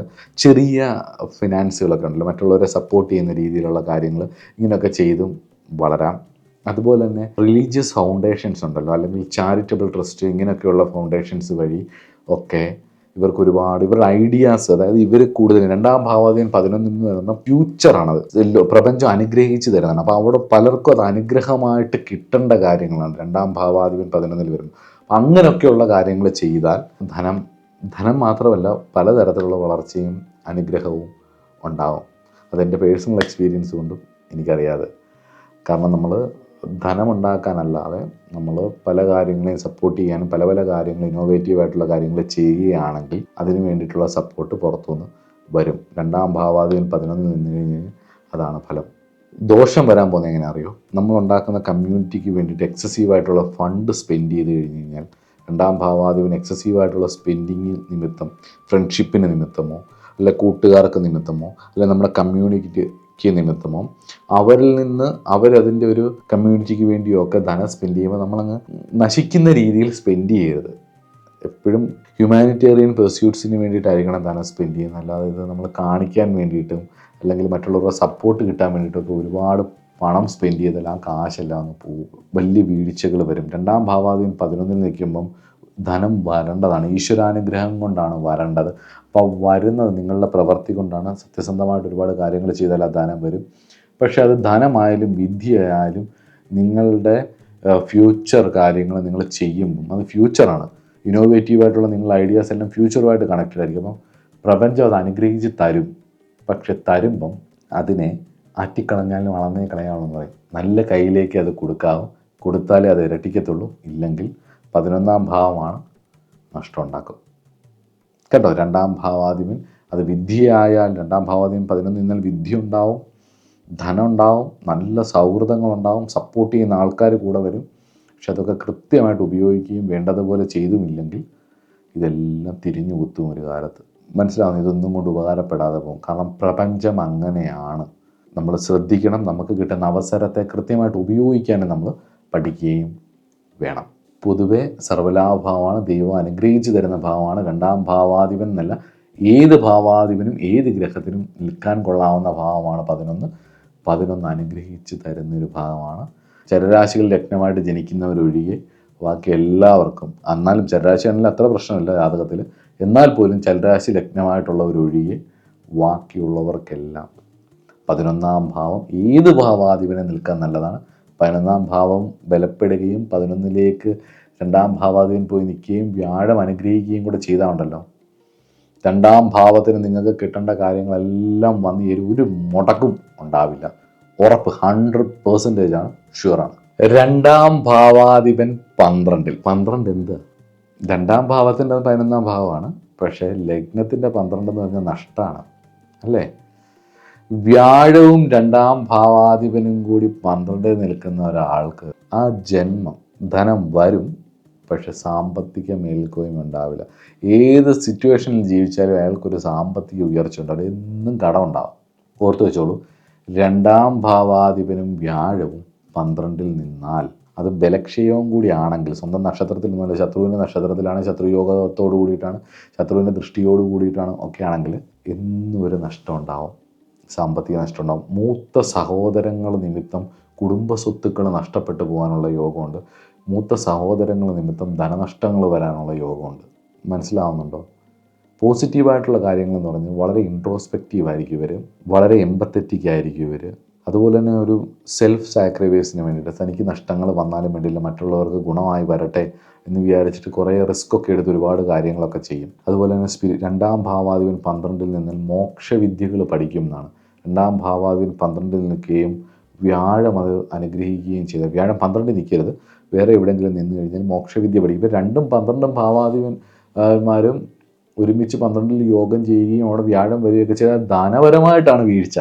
ചെറിയ ഫിനാൻസുകളൊക്കെ ഉണ്ടല്ലോ, മറ്റുള്ളവരെ സപ്പോർട്ട് ചെയ്യുന്ന രീതിയിലുള്ള കാര്യങ്ങൾ ഇങ്ങനെയൊക്കെ ചെയ്തും വളരാം. അതുപോലെ തന്നെ റിലീജിയസ് ഫൗണ്ടേഷൻസ് ഉണ്ടല്ലോ, അല്ലെങ്കിൽ ചാരിറ്റബിൾ ട്രസ്റ്റ്, ഇങ്ങനെയൊക്കെയുള്ള ഫൗണ്ടേഷൻസ് വഴി ഒക്കെ ഇവർക്ക് ഒരുപാട് ഇവരുടെ ഐഡിയാസ്, അതായത് ഇവർ കൂടുതൽ 2-ാം ഭാവാധിപൻ 11-ൽ നിന്ന് വരുന്ന ഫ്യൂച്ചറാണത്, പ്രപഞ്ചം അനുഗ്രഹിച്ച് തരുന്നതാണ്. അപ്പോൾ അവിടെ പലർക്കും അത് അനുഗ്രഹമായിട്ട് കിട്ടേണ്ട കാര്യങ്ങളാണ് 2-ാം ഭാവാധിപൻ 11-ൽ വരുന്നത്. അങ്ങനെയൊക്കെയുള്ള കാര്യങ്ങൾ ചെയ്താൽ ധനം മാത്രമല്ല പലതരത്തിലുള്ള വളർച്ചയും അനുഗ്രഹവും ഉണ്ടാവും. അതെൻ്റെ പേഴ്സണൽ എക്സ്പീരിയൻസ് കൊണ്ടും എനിക്കറിയാതെ. കാരണം നമ്മൾ ധനമുണ്ടാക്കാനല്ലാതെ നമ്മൾ പല കാര്യങ്ങളെയും സപ്പോർട്ട് ചെയ്യാനും പല കാര്യങ്ങളും ഇന്നോവേറ്റീവായിട്ടുള്ള കാര്യങ്ങൾ ചെയ്യുകയാണെങ്കിൽ അതിന് വേണ്ടിയിട്ടുള്ള സപ്പോർട്ട് പുറത്തുനിന്ന് വരും. 2-ാം ഭാവാധിപൻ 11-ൽ നിന്ന് കഴിഞ്ഞാൽ അതാണ് ഫലം. ദോഷം വരാൻ പോകുന്നത് എങ്ങനെ അറിയോ? നമ്മളുണ്ടാക്കുന്ന കമ്മ്യൂണിറ്റിക്ക് വേണ്ടിയിട്ട് എക്സസീവായിട്ടുള്ള ഫണ്ട് സ്പെൻഡ് ചെയ്ത് കഴിഞ്ഞ് കഴിഞ്ഞാൽ 2-ാം ഭാവാധിപൻ എക്സസീവായിട്ടുള്ള സ്പെൻഡിങ് നിമിത്തം, ഫ്രണ്ട്ഷിപ്പിന് നിമിത്തമോ അല്ല കൂട്ടുകാർക്ക് നിമിത്തമോ അല്ല നമ്മുടെ കമ്മ്യൂണിറ്റിക്ക് നിമിത്തമോ അവരിൽ നിന്ന് അവരതിൻ്റെ ഒരു കമ്മ്യൂണിറ്റിക്ക് വേണ്ടിയോ ഒക്കെ ധനം സ്പെൻഡ് ചെയ്യുമ്പോൾ നമ്മളങ്ങ് നശിക്കുന്ന രീതിയിൽ സ്പെൻഡ് ചെയ്യരുത്. എപ്പോഴും ഹ്യൂമാനിറ്റേറിയൻ പെർസ്യൂട്ട്സിന് വേണ്ടിയിട്ടായിരിക്കണം ധനം സ്പെൻഡ് ചെയ്യുന്നത്. അല്ലാതെ ഇത് നമ്മൾ കാണിക്കാൻ വേണ്ടിയിട്ടും അല്ലെങ്കിൽ മറ്റുള്ളവരുടെ സപ്പോർട്ട് കിട്ടാൻ വേണ്ടിയിട്ടൊക്കെ ഒരുപാട് പണം സ്പെൻഡ് ചെയ്താൽ ആ കാശെല്ലാം അങ്ങ് പോകും, വലിയ വീഴ്ചകൾ വരും. 2-ാം ഭാവാധിപൻ 11-ൽ നിൽക്കുമ്പം ധനം വരേണ്ടതാണ്, ഈശ്വരാനുഗ്രഹം കൊണ്ടാണ് വരേണ്ടത്. അപ്പോൾ വരുന്നത് നിങ്ങളുടെ പ്രവൃത്തി കൊണ്ടാണ്. സത്യസന്ധമായിട്ട് ഒരുപാട് കാര്യങ്ങൾ ചെയ്താൽ ആ ധനം വരും. പക്ഷേ അത് ധനമായാലും വിദ്യയായാലും നിങ്ങളുടെ ഫ്യൂച്ചർ കാര്യങ്ങൾ നിങ്ങൾ ചെയ്യുമ്പം അത് ഫ്യൂച്ചറാണ്. ഇന്നോവേറ്റീവായിട്ടുള്ള നിങ്ങളുടെ ഐഡിയാസ് എല്ലാം ഫ്യൂച്ചറുമായിട്ട് കണക്റ്റഡ് ആയിരിക്കും. അപ്പം പ്രപഞ്ചം അത് അനുഗ്രഹിച്ച് തരും. പക്ഷെ തരുമ്പം അതിനെ ആറ്റിക്കളഞ്ഞാലും വളർന്നേ കളയാമെന്ന് പറയും. നല്ല കയ്യിലേക്ക് അത് കൊടുക്കാവും, കൊടുത്താലേ അത് ഇരട്ടിക്കത്തുള്ളൂ. ഇല്ലെങ്കിൽ 11-ാം ഭാവമാണ് നഷ്ടം ഉണ്ടാക്കും. കേട്ടോ, രണ്ടാം ഭാവാധിപൻ അത് വിദ്യയായാൽ, രണ്ടാം ഭാവാധിപൻ 11 നിന്നാൽ വിദ്യ ഉണ്ടാവും, ധനം ഉണ്ടാവും, നല്ല സൗഹൃദങ്ങളുണ്ടാവും, സപ്പോർട്ട് ചെയ്യുന്ന ആൾക്കാർ കൂടെ വരും. പക്ഷെ അതൊക്കെ കൃത്യമായിട്ട് ഉപയോഗിക്കുകയും വേണ്ടതുപോലെ ചെയ്തുമില്ലെങ്കിൽ ഇതെല്ലാം തിരിഞ്ഞു കുത്തും ഒരു കാലത്ത്. മനസ്സിലാവുന്നു, ഇതൊന്നും കൊണ്ട് ഉപകാരപ്പെടാതെ പോകും. കാരണം പ്രപഞ്ചം അങ്ങനെയാണ്. നമ്മൾ ശ്രദ്ധിക്കണം. നമുക്ക് കിട്ടുന്ന അവസരത്തെ കൃത്യമായിട്ട് ഉപയോഗിക്കാനും നമ്മൾ പഠിക്കുകയും വേണം. പൊതുവെ സർവ്വലാഭഭാവമാണ്, ദൈവം അനുഗ്രഹിച്ചു തരുന്ന ഭാവമാണ്. രണ്ടാം ഭാവാധിപൻ എന്നല്ല, ഏത് ഭാവാധിപനും ഏത് ഗ്രഹത്തിനും നിൽക്കാൻ കൊള്ളാവുന്ന ഭാവമാണ് 11. 11 അനുഗ്രഹിച്ച് തരുന്നൊരു ഭാഗമാണ്. ചരരാശികൾ ലഗ്നമായിട്ട് ജനിക്കുന്നവരൊഴികെ ബാക്കി എല്ലാവർക്കും, എന്നാലും ചരരാശിയാണെങ്കിൽ അത്ര പ്രശ്നമില്ല ജാതകത്തിൽ, എന്നാൽ പോലും ചരരാശി ലഗ്നമായിട്ടുള്ളവരൊഴികെ ബാക്കിയുള്ളവർക്കെല്ലാം 11ാം ഭാവം ഏത് ഭാവാധിപനെ നിൽക്കാൻ നല്ലതാണ്. 11ാം ഭാവം ബലപ്പെടുകയും 11ലേക്ക് രണ്ടാം ഭാവാധിപൻ പോയി നിൽക്കുകയും വ്യാഴം അനുഗ്രഹിക്കുകയും കൂടെ ചെയ്താലുണ്ടല്ലോ, രണ്ടാം ഭാവത്തിന് നിങ്ങൾക്ക് കിട്ടേണ്ട കാര്യങ്ങളെല്ലാം വന്നു ചേരും. ഒരു മുടക്കും ഉണ്ടാവില്ല, ഉറപ്പ്. 100% ആണ്, ഷുവറാണ്. രണ്ടാം ഭാവാധിപൻ 12. 12 എന്ത്? രണ്ടാം ഭാവത്തിൻ്റെ 11ാം ഭാവമാണ്, പക്ഷേ ലഗ്നത്തിൻ്റെ 12 എന്ന് പറഞ്ഞാൽ നഷ്ടമാണ് അല്ലേ? വ്യാഴവും രണ്ടാം ഭാവാധിപനും കൂടി 12 നിൽക്കുന്ന ഒരാൾക്ക് ആ ജന്മം ധനം വരും, പക്ഷെ സാമ്പത്തിക മേൽക്കോയ്മ ഉണ്ടാവില്ല. ഏത് സിറ്റുവേഷനിൽ ജീവിച്ചാലും അയാൾക്കൊരു സാമ്പത്തിക ഉയർച്ച ഉണ്ടാവില്ല, എന്നും കടമുണ്ടാവും. ഓർത്ത് വെച്ചോളൂ, രണ്ടാം ഭാവാധിപനും വ്യാഴവും 12 നിന്നാൽ, അത് ബലക്ഷയവും കൂടി ആണെങ്കിൽ, സ്വന്തം നക്ഷത്രത്തിൽ നിന്നല്ല, ശത്രുവിൻ്റെ നക്ഷത്രത്തിലാണ്, ശത്രുയോഗത്തോടു കൂടിയിട്ടാണ്, ശത്രുവിൻ്റെ ദൃഷ്ടിയോട് കൂടിയിട്ടാണ് ഒക്കെ ആണെങ്കിൽ എന്നും ഒരു നഷ്ടം ഉണ്ടാവും, സാമ്പത്തിക നഷ്ടം ഉണ്ടാവും. മൂത്ത സഹോദരങ്ങൾ നിമിത്തം കുടുംബ സ്വത്തുക്കൾ നഷ്ടപ്പെട്ടു പോകാനുള്ള യോഗമുണ്ട്. മൂത്ത സഹോദരങ്ങൾ നിമിത്തം ധനനഷ്ടങ്ങൾ വരാനുള്ള യോഗമുണ്ട്. മനസ്സിലാവുന്നുണ്ടോ? പോസിറ്റീവായിട്ടുള്ള കാര്യങ്ങൾ എന്ന് പറഞ്ഞാൽ വളരെ ഇൻട്രോസ്പെക്റ്റീവ് ആയിരിക്കും ഇവർ, വളരെ എമ്പത്തറ്റിക് ആയിരിക്കും ഇവർ. അതുപോലെ തന്നെ ഒരു സെൽഫ് സാക്രിഫൈസിന് വേണ്ടിയിട്ട് തനിക്ക് നഷ്ടങ്ങൾ വന്നാലും വേണ്ടിയില്ല, മറ്റുള്ളവർക്ക് ഗുണമായി വരട്ടെ എന്ന് വിചാരിച്ചിട്ട് കുറേ റിസ്ക്കൊക്കെ എടുത്ത് ഒരുപാട് കാര്യങ്ങളൊക്കെ ചെയ്യും. അതുപോലെ തന്നെ രണ്ടാം ഭാവാധിപൻ 12 നിന്നാൽ മോക്ഷവിദ്യകൾ പഠിക്കും എന്നാണ്. രണ്ടാം ഭാവാധിപൻ 12 നിൽക്കുകയും വ്യാഴം അത് അനുഗ്രഹിക്കുകയും ചെയ്ത, വ്യാഴം 12 നിൽക്കരുത്, വേറെ എവിടെയെങ്കിലും നിന്ന് കഴിഞ്ഞാൽ മോക്ഷവിദ്യ പഠിക്കും. ഇപ്പം 2ഉം 12ഉം ഭാവാധിപന്മാരും ഒരുമിച്ച് 12 യോഗം ചെയ്യുകയും അവിടെ വ്യാഴം വരികയൊക്കെ ചെയ്താൽ ധനപരമായിട്ടാണ് വീഴ്ച,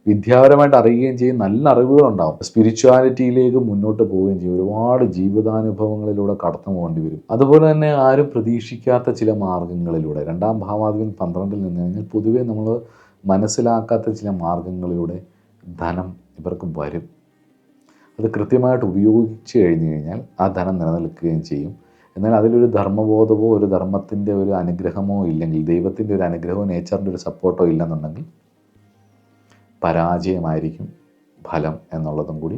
വിദ്യാപരമായിട്ട് അറിയുകയും ചെയ്യും, നല്ല അറിവുകളുണ്ടാവും, സ്പിരിച്വാലിറ്റിയിലേക്ക് മുന്നോട്ട് പോവുകയും ചെയ്യും, ഒരുപാട് ജീവിതാനുഭവങ്ങളിലൂടെ കടന്നു പോകേണ്ടി വരും. അതുപോലെ തന്നെ ആരും പ്രതീക്ഷിക്കാത്ത ചില മാർഗങ്ങളിലൂടെ, രണ്ടാം ഭാവാധിപൻ 12 നിന്ന് കഴിഞ്ഞാൽ പൊതുവേ നമ്മൾ മനസ്സിലാക്കാത്ത ചില മാർഗങ്ങളിലൂടെ ധനം ഇവർക്ക് വരും. അത് കൃത്യമായിട്ട് ഉപയോഗിച്ച് കഴിഞ്ഞ് കഴിഞ്ഞാൽ ആ ധനം നിലനിൽക്കുകയും ചെയ്യും. എന്നാൽ അതിലൊരു ധർമ്മബോധമോ ഒരു ധർമ്മത്തിൻ്റെ ഒരു അനുഗ്രഹമോ ഇല്ലെങ്കിൽ, ദൈവത്തിൻ്റെ ഒരു അനുഗ്രഹമോ നേച്ചറിൻ്റെ ഒരു സപ്പോർട്ടോ ഇല്ലെന്നുണ്ടെങ്കിൽ പരാജയമായിരിക്കും ഫലം എന്നുള്ളതും കൂടി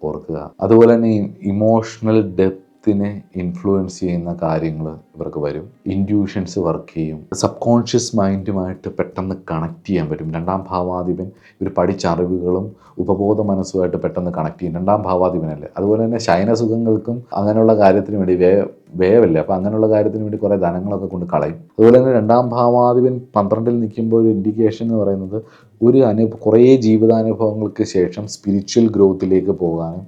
ഓർക്കുക. അതുപോലെ തന്നെ ഇമോഷണൽ ഡെപ്തിനെ ഇൻഫ്ലുവൻസ് ചെയ്യുന്ന കാര്യങ്ങൾ ഇവർക്ക് വരും. ഇൻറ്റ്യൂഷൻസ് വർക്ക് ചെയ്യും, സബ് കോൺഷ്യസ് മൈൻഡുമായിട്ട് പെട്ടെന്ന് കണക്ട് ചെയ്യാൻ പറ്റും. രണ്ടാം ഭാവാധിപൻ ഇവർ പഠിച്ച അറിവുകളും ഉപബോധ മനസ്സുമായിട്ട് പെട്ടെന്ന് കണക്ട് ചെയ്യും, രണ്ടാം ഭാവാധിപനല്ലേ. അതുപോലെ തന്നെ ശയനസുഖങ്ങൾക്കും അങ്ങനെയുള്ള കാര്യത്തിന് വേണ്ടി വ്യയമല്ലേ, അപ്പോൾ അങ്ങനെയുള്ള കാര്യത്തിന് വേണ്ടി കുറേ ധനങ്ങളൊക്കെ കൊണ്ട് കളയും. അതുപോലെ തന്നെ രണ്ടാം ഭാവാധിപൻ 12 നിൽക്കുമ്പോൾ ഒരു ഇൻഡിക്കേഷൻ എന്ന് പറയുന്നത് കുറേ ജീവിതാനുഭവങ്ങൾക്ക് ശേഷം സ്പിരിച്വൽ ഗ്രോത്തിലേക്ക് പോകാനും,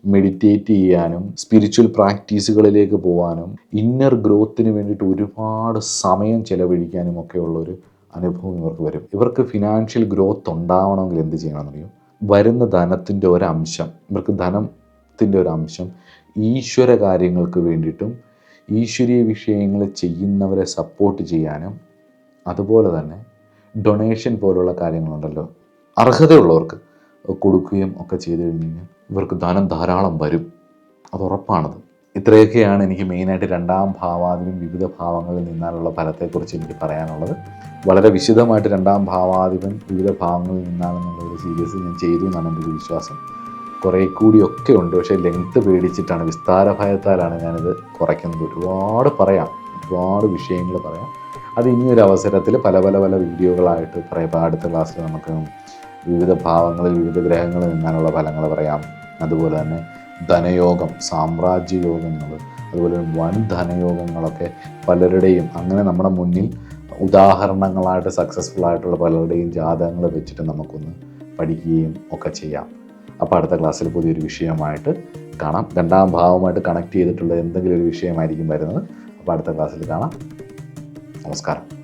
മെഡിറ്റേറ്റ് ചെയ്യാനും, സ്പിരിച്വൽ പ്രാക്ടീസുകളിലേക്ക് പോകാനും, ഇന്നർ ഗ്രോത്തിന് വേണ്ടിയിട്ട് ഒരുപാട് സമയം ചെലവഴിക്കാനും ഒക്കെ ഉള്ളൊരു അനുഭവം ഇവർക്ക് വരും. ഇവർക്ക് ഫിനാൻഷ്യൽ ഗ്രോത്ത് ഉണ്ടാവണമെങ്കിൽ എന്ത് ചെയ്യണമെന്നറിയും? വരുന്ന ധനത്തിൻ്റെ ഒരംശം, ഇവർക്ക് ധനത്തിൻ്റെ ഒരംശം ഈശ്വര കാര്യങ്ങൾക്ക് വേണ്ടിയിട്ടും ഈശ്വരീയ വിഷയങ്ങൾ ചെയ്യുന്നവരെ സപ്പോർട്ട് ചെയ്യാനും, അതുപോലെ തന്നെ ഡൊണേഷൻ പോലുള്ള കാര്യങ്ങളുണ്ടല്ലോ, അർഹതയുള്ളവർക്ക് കൊടുക്കുകയും ഒക്കെ ചെയ്തു കഴിഞ്ഞ് കഴിഞ്ഞാൽ ഇവർക്ക് ധനം ധാരാളം വരും, അത് ഉറപ്പാണത്. ഇത്രയൊക്കെയാണ് എനിക്ക് മെയിനായിട്ട് രണ്ടാം ഭാവാധിപൻ വിവിധ ഭാവങ്ങളിൽ നിന്നാലുള്ള ഫലത്തെക്കുറിച്ച് എനിക്ക് പറയാനുള്ളത്. വളരെ വിശദമായിട്ട് രണ്ടാം ഭാവാധിപൻ വിവിധ ഭാവങ്ങളിൽ നിന്നാണെന്നുള്ളൊരു സീരീസ് ഞാൻ ചെയ്തു എന്നാണ് എൻ്റെ ഒരു വിശ്വാസം. കുറേ കൂടിയൊക്കെ ഉണ്ട്, പക്ഷേ ലെങ്ത്ത് പേടിച്ചിട്ടാണ്, വിസ്താര ഭയത്താലാണ് ഞാനിത് കുറയ്ക്കുന്നത്. ഒരുപാട് പറയാം, ഒരുപാട് വിഷയങ്ങൾ പറയാം. അത് ഇനിയൊരു അവസരത്തിൽ പല പല പല വീഡിയോകളായിട്ട് പറയാം. അടുത്ത ക്ലാസ്സിൽ നമുക്ക് വിവിധ ഭാവങ്ങളിൽ വിവിധ ഗ്രഹങ്ങളിൽ നിന്നാലുള്ള ഫലങ്ങൾ പറയാം. അതുപോലെ തന്നെ ധനയോഗം, സാമ്രാജ്യയോഗങ്ങൾ, അതുപോലെ വൻ ധനയോഗങ്ങളൊക്കെ പലരുടെയും, അങ്ങനെ നമ്മുടെ മുന്നിൽ ഉദാഹരണങ്ങളായിട്ട് സക്സസ്ഫുൾ ആയിട്ടുള്ള പലരുടെയും ജാതകങ്ങൾ വെച്ചിട്ട് നമുക്കൊന്ന് പഠിക്കുകയും ഒക്കെ ചെയ്യാം. അപ്പോൾ അടുത്ത ക്ലാസ്സിൽ പുതിയൊരു വിഷയമായിട്ട് കാണാം. രണ്ടാം ഭാവമായിട്ട് കണക്ട് ചെയ്തിട്ടുള്ള എന്തെങ്കിലും ഒരു വിഷയമായിരിക്കും വരുന്നത്. അപ്പോൾ അടുത്ത ക്ലാസ്സിൽ കാണാം. നമസ്കാരം.